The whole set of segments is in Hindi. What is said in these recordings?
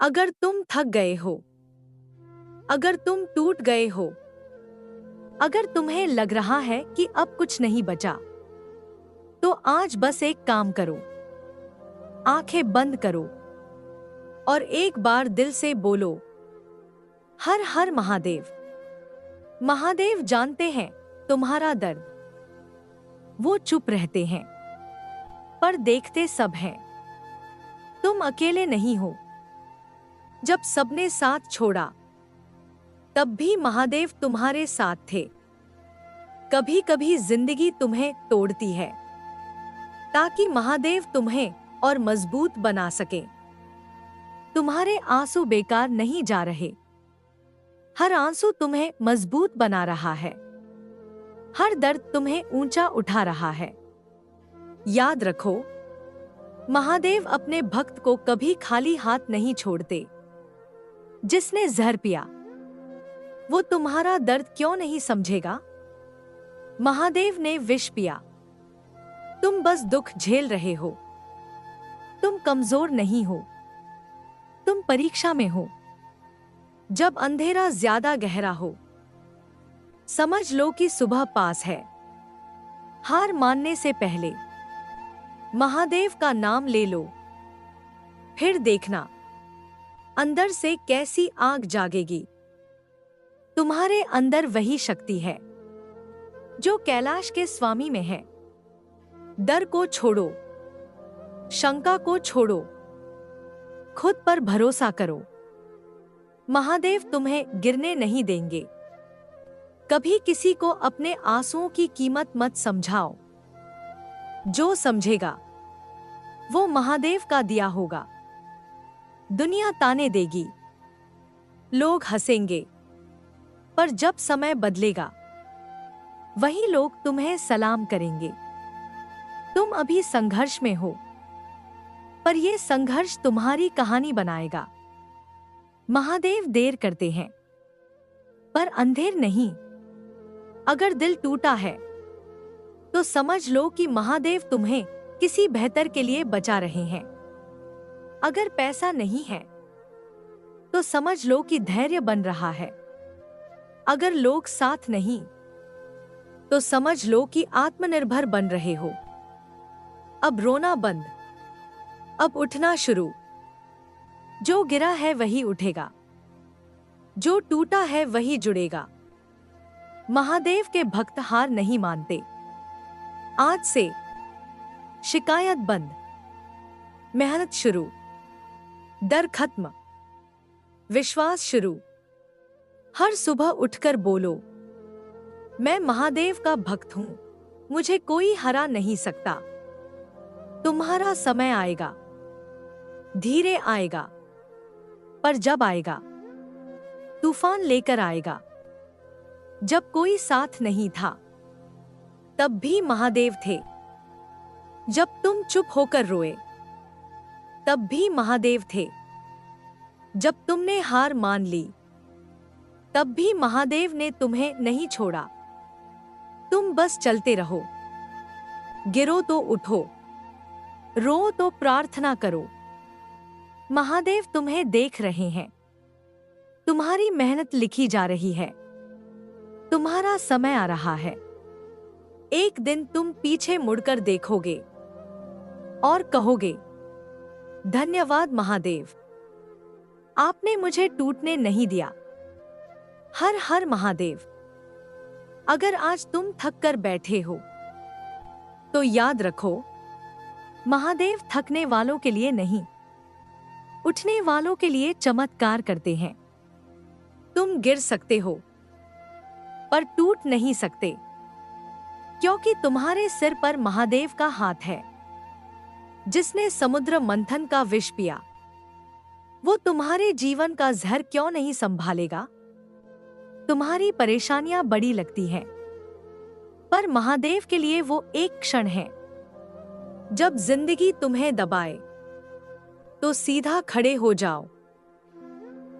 अगर तुम थक गए हो, अगर तुम टूट गए हो, अगर तुम्हें लग रहा है कि अब कुछ नहीं बचा, तो आज बस एक काम करो। आंखें बंद करो और एक बार दिल से बोलो, हर हर महादेव। महादेव जानते हैं तुम्हारा दर्द। वो चुप रहते हैं पर देखते सब हैं। तुम अकेले नहीं हो। जब सबने साथ छोड़ा, तब भी महादेव तुम्हारे साथ थे। कभी कभी जिंदगी तुम्हें तोड़ती है ताकि महादेव तुम्हें और मजबूत बना सके। तुम्हारे आंसू बेकार नहीं जा रहे। हर आंसू तुम्हें मजबूत बना रहा है। हर दर्द तुम्हें ऊंचा उठा रहा है। याद रखो, महादेव अपने भक्त को कभी खाली हाथ नहीं छोड़ते। जिसने जहर पिया, वो तुम्हारा दर्द क्यों नहीं समझेगा? महादेव ने विष पिया। तुम बस दुख झेल रहे हो। तुम कमजोर नहीं हो। तुम परीक्षा में हो। जब अंधेरा ज्यादा गहरा हो, समझ लो कि सुबह पास है। हार मानने से पहले महादेव का नाम ले लो। फिर देखना अंदर से कैसी आग जागेगी। तुम्हारे अंदर वही शक्ति है जो कैलाश के स्वामी में है। डर को छोड़ो, शंका को छोड़ो, खुद पर भरोसा करो। महादेव तुम्हें गिरने नहीं देंगे। कभी किसी को अपने आंसुओं की कीमत मत समझाओ। जो समझेगा वो महादेव का दिया होगा। दुनिया ताने देगी, लोग हंसेंगे, पर जब समय बदलेगा, वही लोग तुम्हें सलाम करेंगे। तुम अभी संघर्ष में हो, पर यह संघर्ष तुम्हारी कहानी बनाएगा। महादेव देर करते हैं, पर अंधेर नहीं। अगर दिल टूटा है, तो समझ लो कि महादेव तुम्हें किसी बेहतर के लिए बचा रहे हैं। अगर पैसा नहीं है, तो समझ लो कि धैर्य बन रहा है। अगर लोग साथ नहीं, तो समझ लो कि आत्मनिर्भर बन रहे हो। अब रोना बंद, अब उठना शुरू। जो गिरा है वही उठेगा, जो टूटा है वही जुड़ेगा। महादेव के भक्त हार नहीं मानते। आज से शिकायत बंद, मेहनत शुरू, डर खत्म, विश्वास शुरू। हर सुबह उठकर बोलो, मैं महादेव का भक्त हूं, मुझे कोई हरा नहीं सकता। तुम्हारा समय आएगा, धीरे आएगा, पर जब आएगा, तूफान लेकर आएगा। जब कोई साथ नहीं था, तब भी महादेव थे। जब तुम चुप होकर रोए, तब भी महादेव थे। जब तुमने हार मान ली, तब भी महादेव ने तुम्हें नहीं छोड़ा। तुम बस चलते रहो। गिरो तो उठो, रो तो प्रार्थना करो। महादेव तुम्हें देख रहे हैं। तुम्हारी मेहनत लिखी जा रही है। तुम्हारा समय आ रहा है। एक दिन तुम पीछे मुड़कर देखोगे और कहोगे, धन्यवाद महादेव, आपने मुझे टूटने नहीं दिया। हर हर महादेव। अगर आज तुम थक कर बैठे हो, तो याद रखो, महादेव थकने वालों के लिए नहीं, उठने वालों के लिए चमत्कार करते हैं। तुम गिर सकते हो, पर टूट नहीं सकते, क्योंकि तुम्हारे सिर पर महादेव का हाथ है। जिसने समुद्र मंथन का विष पिया, वो तुम्हारे जीवन का जहर क्यों नहीं संभालेगा? तुम्हारी परेशानियां बड़ी लगती हैं, पर महादेव के लिए वो एक क्षण है। जब जिंदगी तुम्हें दबाए, तो सीधा खड़े हो जाओ,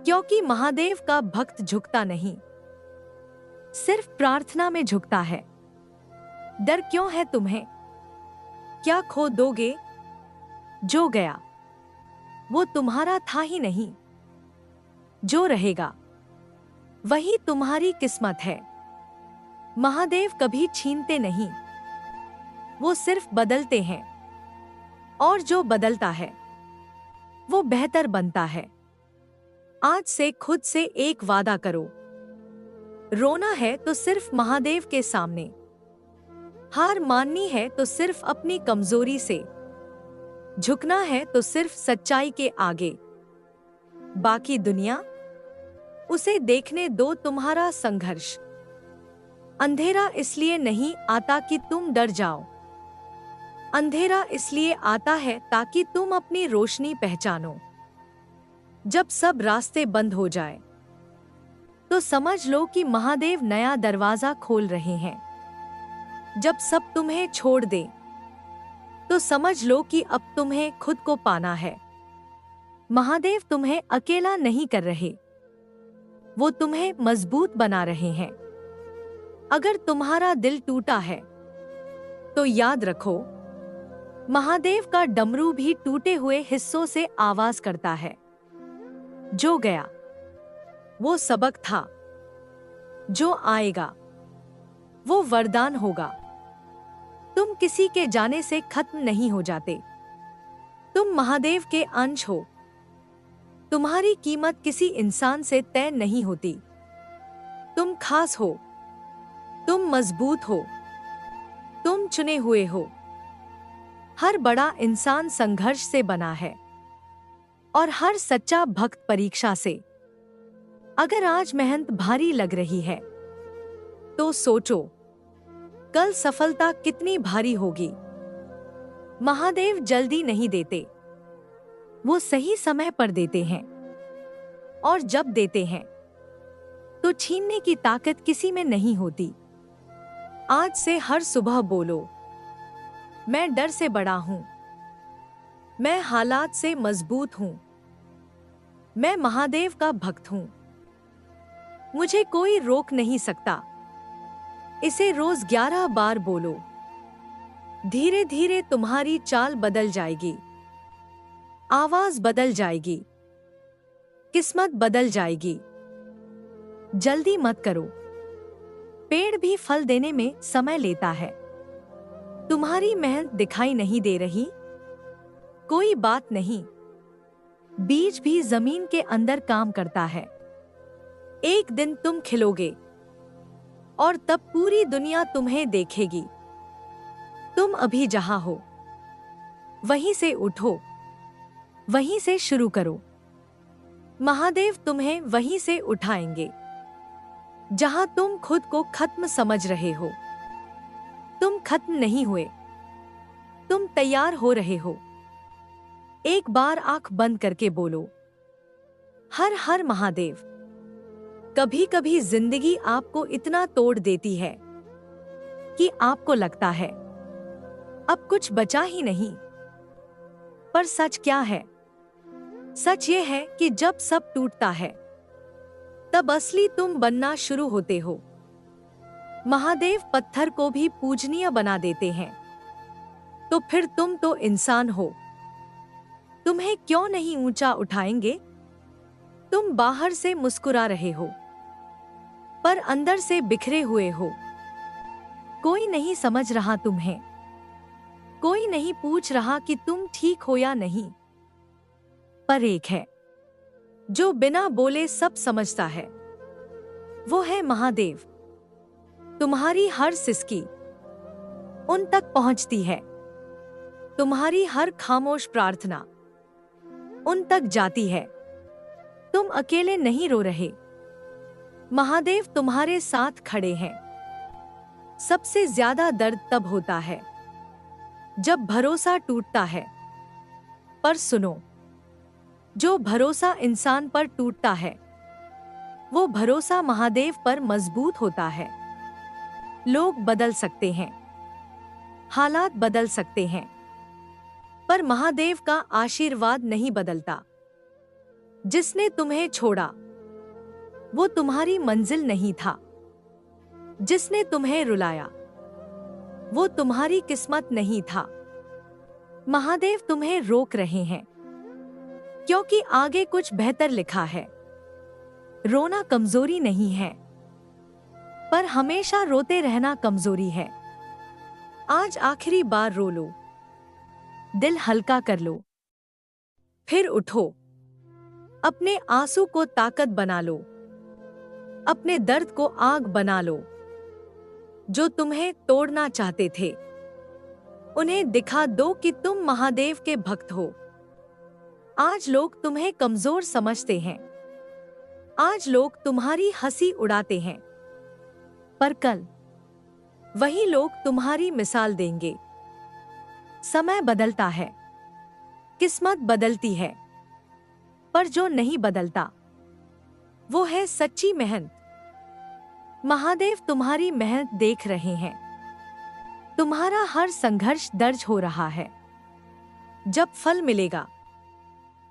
क्योंकि महादेव का भक्त झुकता नहीं, सिर्फ प्रार्थना में झुकता है। डर क्यों है तुम्हें? क्या खो दोगे? जो गया वो तुम्हारा था ही नहीं। जो रहेगा वही तुम्हारी किस्मत है। महादेव कभी छीनते नहीं, वो सिर्फ बदलते हैं, और जो बदलता है वो बेहतर बनता है। आज से खुद से एक वादा करो, रोना है तो सिर्फ महादेव के सामने, हार माननी है तो सिर्फ अपनी कमजोरी से, झुकना है तो सिर्फ सच्चाई के आगे, बाकी दुनिया उसे देखने दो तुम्हारा संघर्ष। अंधेरा इसलिए नहीं आता कि तुम डर जाओ, अंधेरा इसलिए आता है ताकि तुम अपनी रोशनी पहचानो। जब सब रास्ते बंद हो जाए तो समझ लो कि महादेव नया दरवाजा खोल रहे हैं। जब सब तुम्हें छोड़ दे तो समझ लो कि अब तुम्हें खुद को पाना है। महादेव तुम्हें अकेला नहीं कर रहे, वो तुम्हें मजबूत बना रहे हैं। अगर तुम्हारा दिल टूटा है तो याद रखो, महादेव का डमरू भी टूटे हुए हिस्सों से आवाज करता है। जो गया वो सबक था, जो आएगा वो वरदान होगा। तुम किसी के जाने से खत्म नहीं हो जाते, तुम महादेव के अंश हो। तुम्हारी कीमत किसी इंसान से तय नहीं होती। तुम खास हो, तुम मजबूत हो, तुम चुने हुए हो। हर बड़ा इंसान संघर्ष से बना है और हर सच्चा भक्त परीक्षा से। अगर आज मेहनत भारी लग रही है तो सोचो कल सफलता कितनी भारी होगी। महादेव जल्दी नहीं देते, वो सही समय पर देते हैं, और जब देते हैं तो छीनने की ताकत किसी में नहीं होती। आज से हर सुबह बोलो, मैं डर से बड़ा हूं, मैं हालात से मजबूत हूं, मैं महादेव का भक्त हूं, मुझे कोई रोक नहीं सकता। इसे रोज 11 बार बोलो। धीरे धीरे तुम्हारी चाल बदल जाएगी, आवाज बदल जाएगी, किस्मत बदल जाएगी। जल्दी मत करो, पेड़ भी फल देने में समय लेता है। तुम्हारी मेहनत दिखाई नहीं दे रही? कोई बात नहीं, बीज भी जमीन के अंदर काम करता है। एक दिन तुम खिलोगे और तब पूरी दुनिया तुम्हें देखेगी। तुम अभी जहां हो वहीं से उठो, वहीं से शुरू करो। महादेव तुम्हें वहीं से उठाएंगे जहां तुम खुद को खत्म समझ रहे हो। तुम खत्म नहीं हुए, तुम तैयार हो रहे हो। एक बार आंख बंद करके बोलो, हर हर महादेव। कभी कभी जिंदगी आपको इतना तोड़ देती है कि आपको लगता है अब कुछ बचा ही नहीं। पर सच क्या है? सच ये है कि जब सब टूटता है तब असली तुम बनना शुरू होते हो। महादेव पत्थर को भी पूजनीय बना देते हैं, तो फिर तुम तो इंसान हो। तुम्हें क्यों नहीं ऊंचा उठाएंगे? तुम बाहर से मुस्कुरा रहे हो पर अंदर से बिखरे हुए हो। कोई नहीं समझ रहा तुम्हें, कोई नहीं पूछ रहा कि तुम ठीक हो या नहीं। पर एक है जो बिना बोले सब समझता है, वो है महादेव। तुम्हारी हर सिसकी उन तक पहुंचती है, तुम्हारी हर खामोश प्रार्थना उन तक जाती है। तुम अकेले नहीं रो रहे, महादेव तुम्हारे साथ खड़े हैं। सबसे ज्यादा दर्द तब होता है जब भरोसा टूटता है। पर सुनो, जो भरोसा इंसान पर टूटता है वो भरोसा महादेव पर मजबूत होता है। लोग बदल सकते हैं, हालात बदल सकते हैं, पर महादेव का आशीर्वाद नहीं बदलता। जिसने तुम्हें छोड़ा वो तुम्हारी मंजिल नहीं था, जिसने तुम्हें रुलाया वो तुम्हारी किस्मत नहीं था। महादेव तुम्हें रोक रहे हैं क्योंकि आगे कुछ बेहतर लिखा है। रोना कमजोरी नहीं है, पर हमेशा रोते रहना कमजोरी है। आज आखिरी बार रो लो, दिल हल्का कर लो, फिर उठो। अपने आंसू को ताकत बना लो, अपने दर्द को आग बना लो। जो तुम्हें तोड़ना चाहते थे, उन्हें दिखा दो कि तुम महादेव के भक्त हो। आज लोग तुम्हें कमजोर समझते हैं, आज लोग तुम्हारी हंसी उड़ाते हैं, पर कल वही लोग तुम्हारी मिसाल देंगे। समय बदलता है, किस्मत बदलती है, पर जो नहीं बदलता वो है सच्ची मेहनत। महादेव तुम्हारी मेहनत देख रहे हैं, तुम्हारा हर संघर्ष दर्ज हो रहा है। जब फल मिलेगा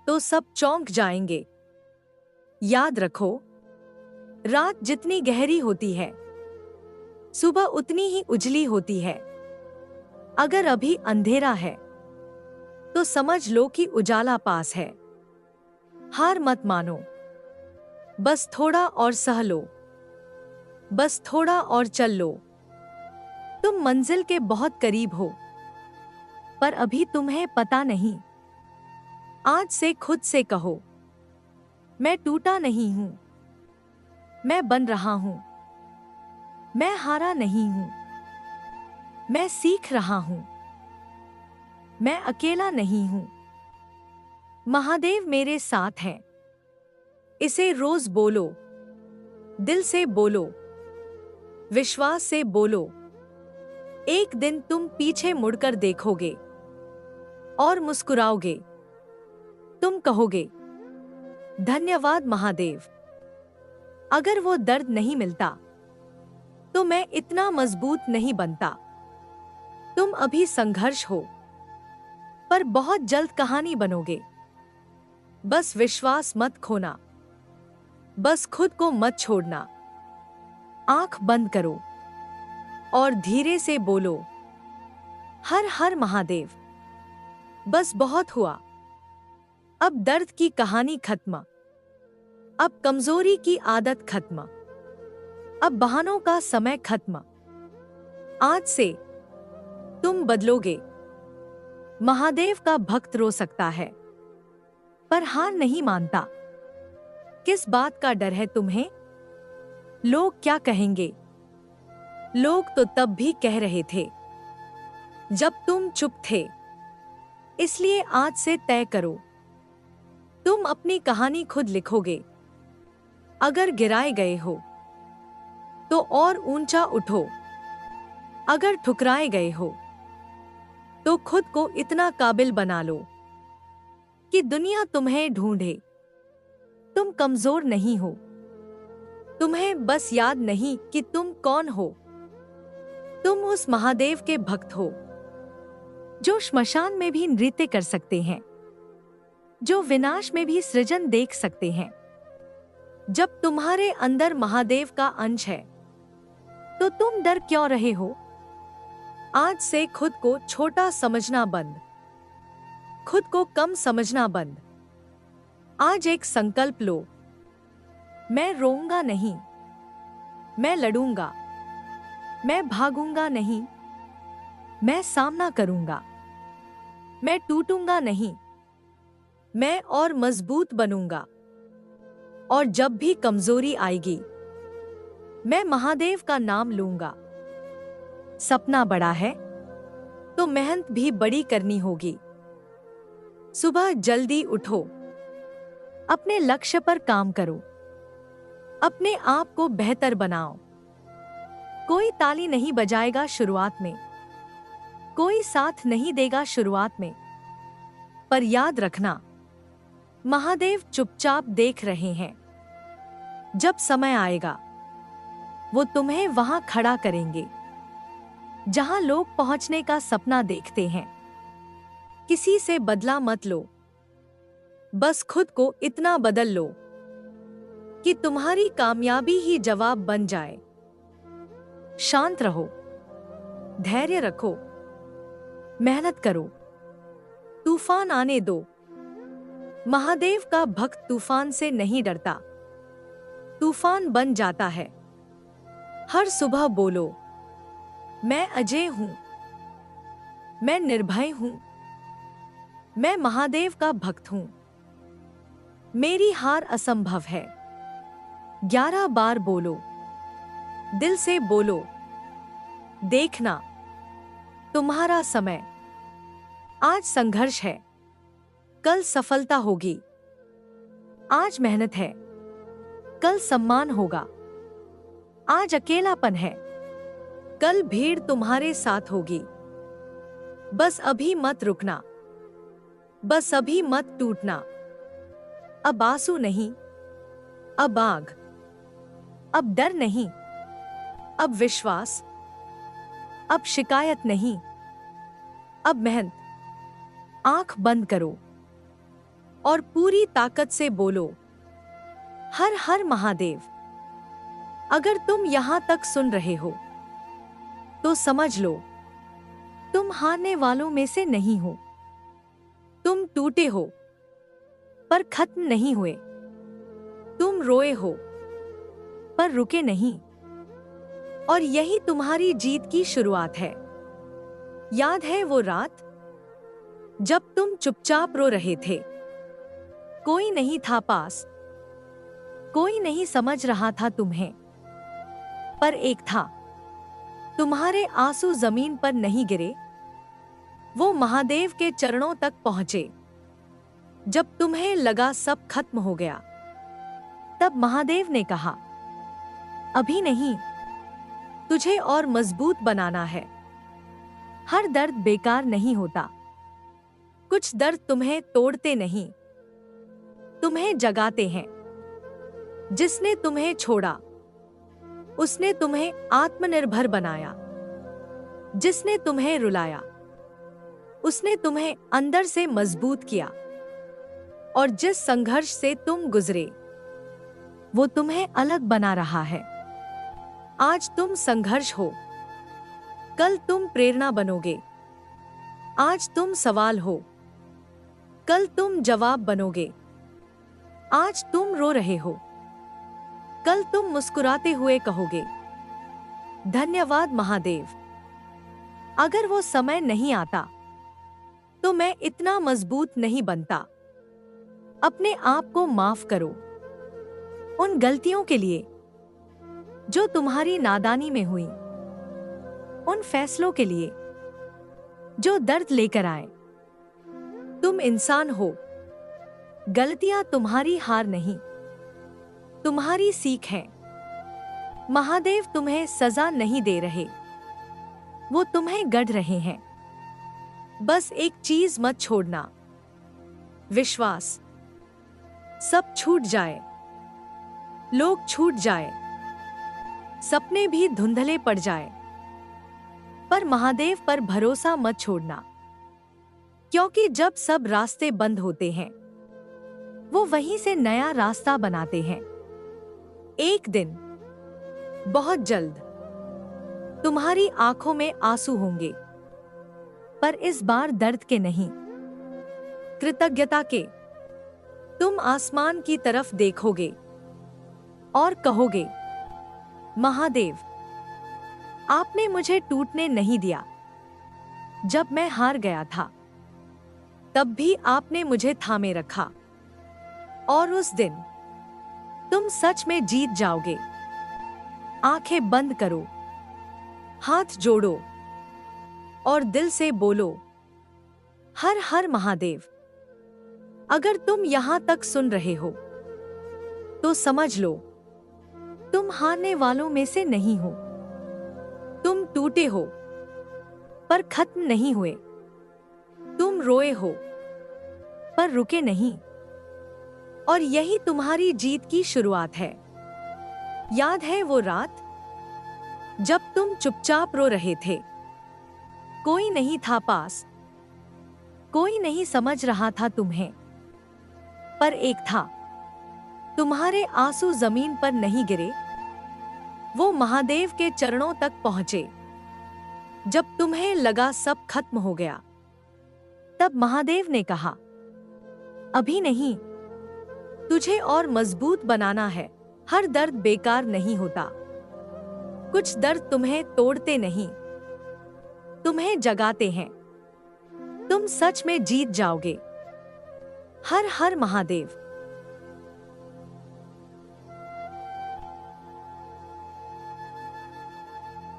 तो सब चौंक जाएंगे। याद रखो, रात जितनी गहरी होती है, सुबह उतनी ही उजली होती है। अगर अभी अंधेरा है तो समझ लो कि उजाला पास है। हार मत मानो, बस थोड़ा और सह लो, बस थोड़ा और चल लो। तुम मंजिल के बहुत करीब हो, पर अभी तुम्हें पता नहीं। आज से खुद से कहो, मैं टूटा नहीं हूं, मैं बन रहा हूं। मैं हारा नहीं हूं, मैं सीख रहा हूं। मैं अकेला नहीं हूं, महादेव मेरे साथ हैं। इसे रोज बोलो, दिल से बोलो, विश्वास से बोलो। एक दिन तुम पीछे मुड़कर देखोगे और मुस्कुराओगे। तुम कहोगे, धन्यवाद महादेव। अगर वो दर्द नहीं मिलता तो मैं इतना मजबूत नहीं बनता। तुम अभी संघर्ष हो, पर बहुत जल्द कहानी बनोगे। बस विश्वास मत खोना, बस खुद को मत छोड़ना। आंख बंद करो और धीरे से बोलो, हर हर महादेव। बस बहुत हुआ, अब दर्द की कहानी खत्म, अब कमजोरी की आदत खत्म, अब बहानों का समय खत्म। आज से तुम बदलोगे। महादेव का भक्त रो सकता है, पर हार नहीं मानता। किस बात का डर है तुम्हें? लोग क्या कहेंगे? लोग तो तब भी कह रहे थे जब तुम चुप थे। इसलिए आज से तय करो, तुम अपनी कहानी खुद लिखोगे। अगर गिराए गए हो तो और ऊंचा उठो। अगर ठुकराए गए हो तो खुद को इतना काबिल बना लो कि दुनिया तुम्हें ढूंढे। तुम कमजोर नहीं हो, तुम्हें बस याद नहीं कि तुम कौन हो। तुम उस महादेव के भक्त हो जो श्मशान में भी नृत्य कर सकते हैं, जो विनाश में भी सृजन देख सकते हैं। जब तुम्हारे अंदर महादेव का अंश है तो तुम डर क्यों रहे हो? आज से खुद को छोटा समझना बंद, खुद को कम समझना बंद। आज एक संकल्प लो, मैं रोऊंगा नहीं, मैं लड़ूंगा। मैं भागूंगा नहीं, मैं सामना करूंगा। मैं टूटूंगा नहीं, मैं और मजबूत बनूंगा। और जब भी कमजोरी आएगी, मैं महादेव का नाम लूंगा। सपना बड़ा है तो मेहनत भी बड़ी करनी होगी। सुबह जल्दी उठो, अपने लक्ष्य पर काम करो, अपने आप को बेहतर बनाओ। कोई ताली नहीं बजाएगा शुरुआत में, कोई साथ नहीं देगा शुरुआत में, पर याद रखना, महादेव चुपचाप देख रहे हैं। जब समय आएगा, वो तुम्हें वहां खड़ा करेंगे जहां लोग पहुंचने का सपना देखते हैं। किसी से बदला मत लो, बस खुद को इतना बदल लो कि तुम्हारी कामयाबी ही जवाब बन जाए। शांत रहो, धैर्य रखो, मेहनत करो, तूफान आने दो। महादेव का भक्त तूफान से नहीं डरता, तूफान बन जाता है। हर सुबह बोलो, मैं अजय हूं, मैं निर्भय हूं, मैं महादेव का भक्त हूं, मेरी हार असंभव है। 11 बार बोलो, दिल से बोलो। देखना, तुम्हारा समय आज संघर्ष है, कल सफलता होगी। आज मेहनत है, कल सम्मान होगा। आज अकेलापन है, कल भीड़ तुम्हारे साथ होगी। बस अभी मत रुकना, बस अभी मत टूटना। अब आंसू नहीं, अब आग। अब डर नहीं, अब विश्वास। अब शिकायत नहीं, अब मेहनत। आंख बंद करो और पूरी ताकत से बोलो, हर हर महादेव। अगर तुम यहां तक सुन रहे हो तो समझ लो, तुम हारने वालों में से नहीं हो। तुम टूटे हो पर खत्म नहीं हुए। तुम रोए हो पर रुके नहीं। और यही तुम्हारी जीत की शुरुआत है। याद है वो रात जब तुम चुपचाप रो रहे थे? कोई नहीं था पास, कोई नहीं समझ रहा था तुम्हें। पर एक था, तुम्हारे आंसू जमीन पर नहीं गिरे, वो महादेव के चरणों तक पहुंचे। जब तुम्हें लगा सब खत्म हो गया, तब महादेव ने कहा, अभी नहीं, तुझे और मजबूत बनाना है। हर दर्द बेकार नहीं होता। कुछ दर्द तुम्हें तोड़ते नहीं, तुम्हें जगाते हैं। जिसने तुम्हें छोड़ा, उसने तुम्हें आत्मनिर्भर बनाया। जिसने तुम्हें रुलाया, उसने तुम्हें अंदर से मजबूत किया। और जिस संघर्ष से तुम गुजरे, वो तुम्हें अलग बना रहा है। आज तुम संघर्ष हो, कल तुम प्रेरणा बनोगे। आज तुम सवाल हो, कल तुम जवाब बनोगे। आज तुम रो रहे हो, कल तुम मुस्कुराते हुए कहोगे, धन्यवाद महादेव। अगर वो समय नहीं आता तो मैं इतना मजबूत नहीं बनता। अपने आप को माफ करो, उन गलतियों के लिए जो तुम्हारी नादानी में हुई, उन फैसलों के लिए जो दर्द लेकर आए। तुम इंसान हो, गलतियां तुम्हारी हार नहीं, तुम्हारी सीख है। महादेव तुम्हें सजा नहीं दे रहे, वो तुम्हें गढ़ रहे हैं। बस एक चीज मत छोड़ना, विश्वास। सब छूट जाए, लोग छूट जाए, सपने भी धुंधले पड़ जाए, पर महादेव पर भरोसा मत छोड़ना। क्योंकि जब सब रास्ते बंद होते हैं, वो वहीं से नया रास्ता बनाते हैं। एक दिन, बहुत जल्द, तुम्हारी आंखों में आंसू होंगे, पर इस बार दर्द के नहीं, कृतज्ञता के। तुम आसमान की तरफ देखोगे और कहोगे, महादेव, आपने मुझे टूटने नहीं दिया। जब मैं हार गया था, तब भी आपने मुझे थामे रखा। और उस दिन तुम सच में जीत जाओगे। आंखें बंद करो, हाथ जोड़ो और दिल से बोलो, हर हर महादेव। अगर तुम यहां तक सुन रहे हो तो समझ लो, तुम हारने वालों में से नहीं हो। तुम टूटे हो पर खत्म नहीं हुए। तुम रोए हो पर रुके नहीं। और यही तुम्हारी जीत की शुरुआत है। याद है वो रात जब तुम चुपचाप रो रहे थे? कोई नहीं था पास, कोई नहीं समझ रहा था तुम्हें। पर एक था, तुम्हारे आंसू जमीन पर नहीं गिरे, वो महादेव के चरणों तक पहुंचे। जब तुम्हें लगा सब खत्म हो गया, तब महादेव ने कहा, अभी नहीं, तुझे और मजबूत बनाना है। हर दर्द बेकार नहीं होता। कुछ दर्द तुम्हें तोड़ते नहीं, तुम्हें जगाते हैं। तुम सच में जीत जाओगे। हर हर महादेव।